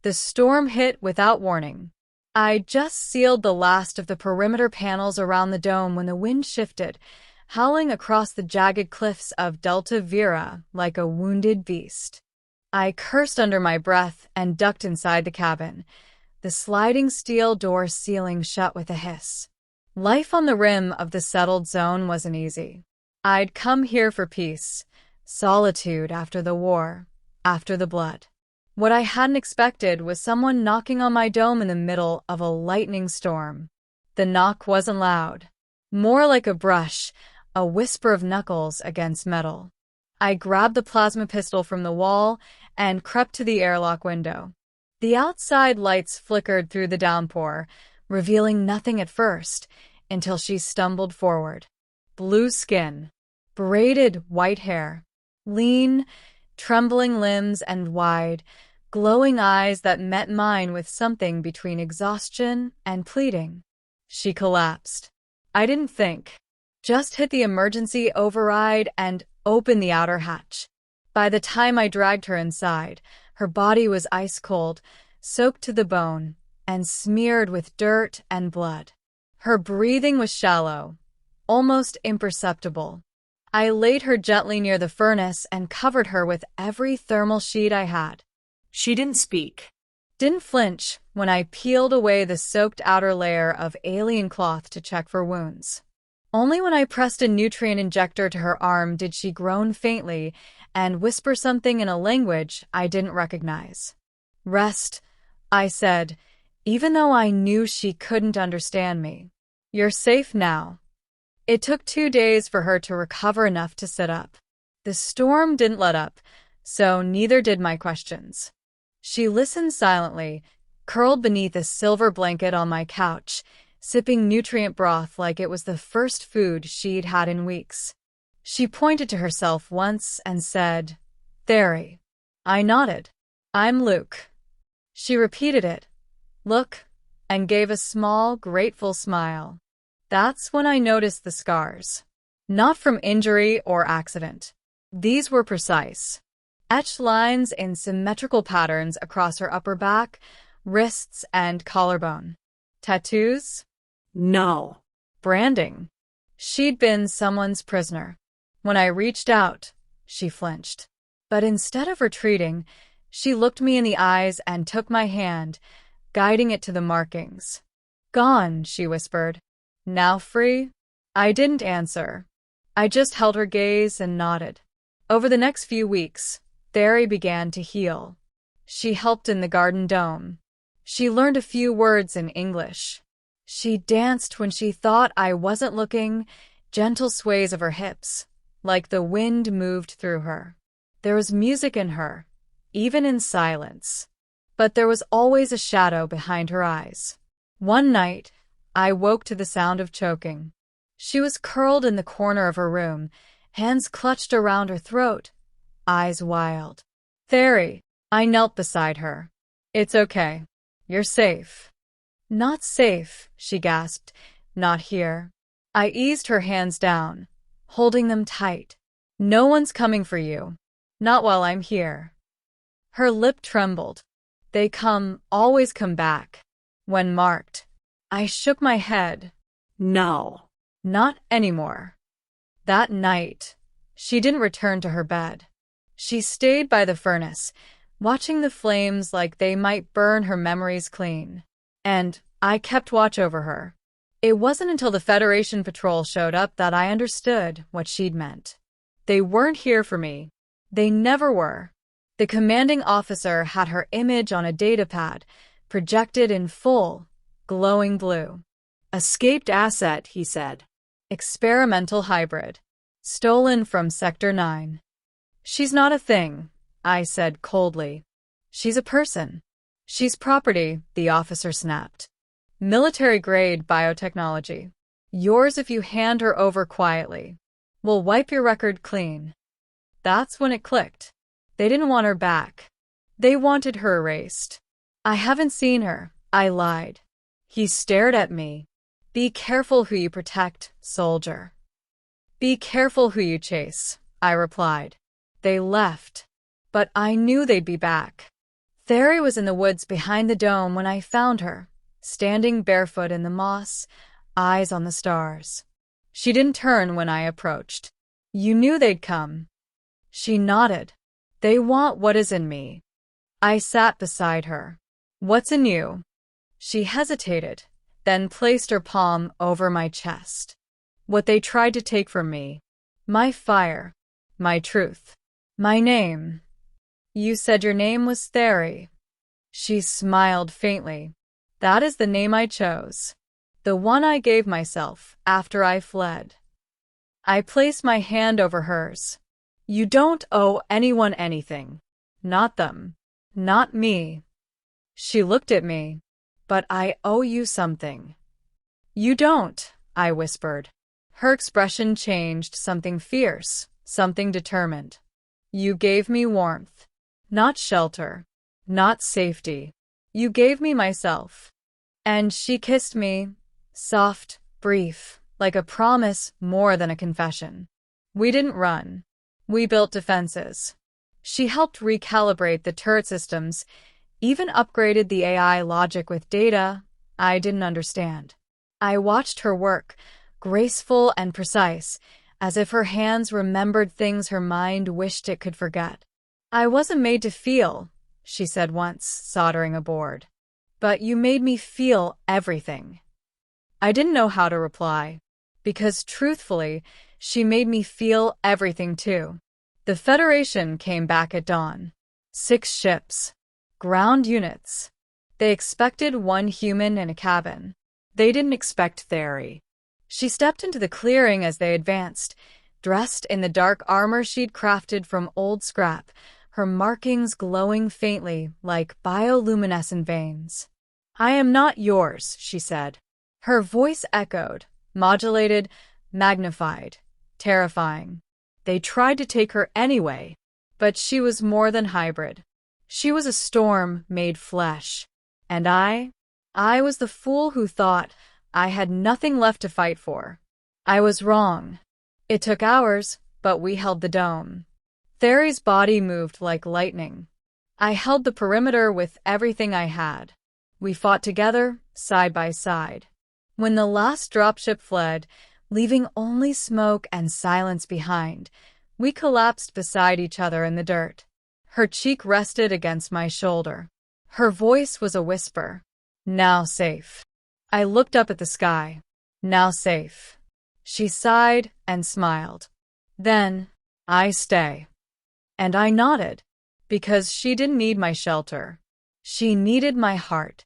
The storm hit without warning. I just sealed the last of the perimeter panels around the dome when the wind shifted, howling across the jagged cliffs of Delta Vera like a wounded beast. I cursed under my breath and ducked inside the cabin, the sliding steel door sealing shut with a hiss. Life on the rim of the settled zone wasn't easy. I'd come here for peace, solitude after the war, after the blood. What I hadn't expected was someone knocking on my dome in the middle of a lightning storm. The knock wasn't loud, more like a brush, a whisper of knuckles against metal. I grabbed the plasma pistol from the wall and crept to the airlock window. The outside lights flickered through the downpour, revealing nothing at first, until she stumbled forward. Blue skin, braided white hair, lean, trembling limbs and wide, glowing eyes that met mine with something between exhaustion and pleading. She collapsed. I didn't think. Just hit the emergency override and opened the outer hatch. By the time I dragged her inside, her body was ice cold, soaked to the bone, and smeared with dirt and blood. Her breathing was shallow, almost imperceptible. I laid her gently near the furnace and covered her with every thermal sheet I had. She didn't speak. Didn't flinch when I peeled away the soaked outer layer of alien cloth to check for wounds. Only when I pressed a nutrient injector to her arm did she groan faintly and whisper something in a language I didn't recognize. Rest, I said, even though I knew she couldn't understand me. You're safe now. It took 2 days for her to recover enough to sit up. The storm didn't let up, so neither did my questions. She listened silently, curled beneath a silver blanket on my couch, sipping nutrient broth like it was the first food she'd had in weeks. She pointed to herself once and said, "Theory." I nodded. "I'm Luke." She repeated it, "Look," and gave a small, grateful smile. That's when I noticed the scars. Not from injury or accident. These were precise. Etched lines in symmetrical patterns across her upper back, wrists, and collarbone. Tattoos? No. Branding. She'd been someone's prisoner. When I reached out, she flinched. But instead of retreating, she looked me in the eyes and took my hand, guiding it to the markings. "Gone," she whispered. "Now free?" I didn't answer. I just held her gaze and nodded. Over the next few weeks, Theory began to heal. She helped in the garden dome. She learned a few words in English. She danced when she thought I wasn't looking, gentle sways of her hips, like the wind moved through her. There was music in her, even in silence. But there was always a shadow behind her eyes. One night, I woke to the sound of choking. She was curled in the corner of her room, hands clutched around her throat, eyes wild. "Theory," I knelt beside her. "It's okay. You're safe." "Not safe," she gasped. "Not here." I eased her hands down, holding them tight. "No one's coming for you. Not while I'm here." Her lip trembled. "They come, always come back. When marked." I shook my head. No. Not anymore. That night, she didn't return to her bed. She stayed by the furnace, watching the flames like they might burn her memories clean. And I kept watch over her. It wasn't until the Federation patrol showed up that I understood what she'd meant. They weren't here for me. They never were. The commanding officer had her image on a datapad, projected in full, glowing blue. Escaped asset, he said. Experimental hybrid. Stolen from Sector 9. "She's not a thing," I said coldly. "She's a person. She's property," the officer snapped. "Military-grade biotechnology. Yours if you hand her over quietly. We'll wipe your record clean." That's when it clicked. They didn't want her back. They wanted her erased. "I haven't seen her," I lied. He stared at me. "Be careful who you protect, soldier." "Be careful who you chase," I replied. They left. But I knew they'd be back. Theory was in the woods behind the dome when I found her, standing barefoot in the moss, eyes on the stars. She didn't turn when I approached. You knew they'd come. She nodded. They want what is in me. I sat beside her. What's in you? She hesitated, then placed her palm over my chest. What they tried to take from me. My fire. My truth. My name. You said your name was Theory. She smiled faintly. That is the name I chose. The one I gave myself after I fled. I placed my hand over hers. You don't owe anyone anything. Not them. Not me. She looked at me. But I owe you something. You don't, I whispered. Her expression changed, something fierce, something determined. You gave me warmth. Not shelter. Not safety. You gave me myself. And she kissed me, soft, brief, like a promise more than a confession. We didn't run. We built defenses. She helped recalibrate the turret systems, even upgraded the AI logic with data I didn't understand. I watched her work, graceful and precise, as if her hands remembered things her mind wished it could forget. I wasn't made to feel, she said once, soldering a board. But you made me feel everything. I didn't know how to reply, because truthfully, she made me feel everything too. The Federation came back at dawn. 6 ships. Ground units. They expected 1 human in a cabin. They didn't expect Theory. She stepped into the clearing as they advanced, dressed in the dark armor she'd crafted from old scrap, her markings glowing faintly like bioluminescent veins. I am not yours, she said. Her voice echoed, modulated, magnified, terrifying. They tried to take her anyway, but she was more than hybrid. She was a storm made flesh. And I was the fool who thought I had nothing left to fight for. I was wrong. It took hours, but we held the dome. Theory's body moved like lightning. I held the perimeter with everything I had. We fought together, side by side. When the last dropship fled, leaving only smoke and silence behind, we collapsed beside each other in the dirt. Her cheek rested against my shoulder. Her voice was a whisper. Now safe. I looked up at the sky. Now safe. She sighed and smiled. Then, I stay. And I nodded, because she didn't need my shelter. She needed my heart.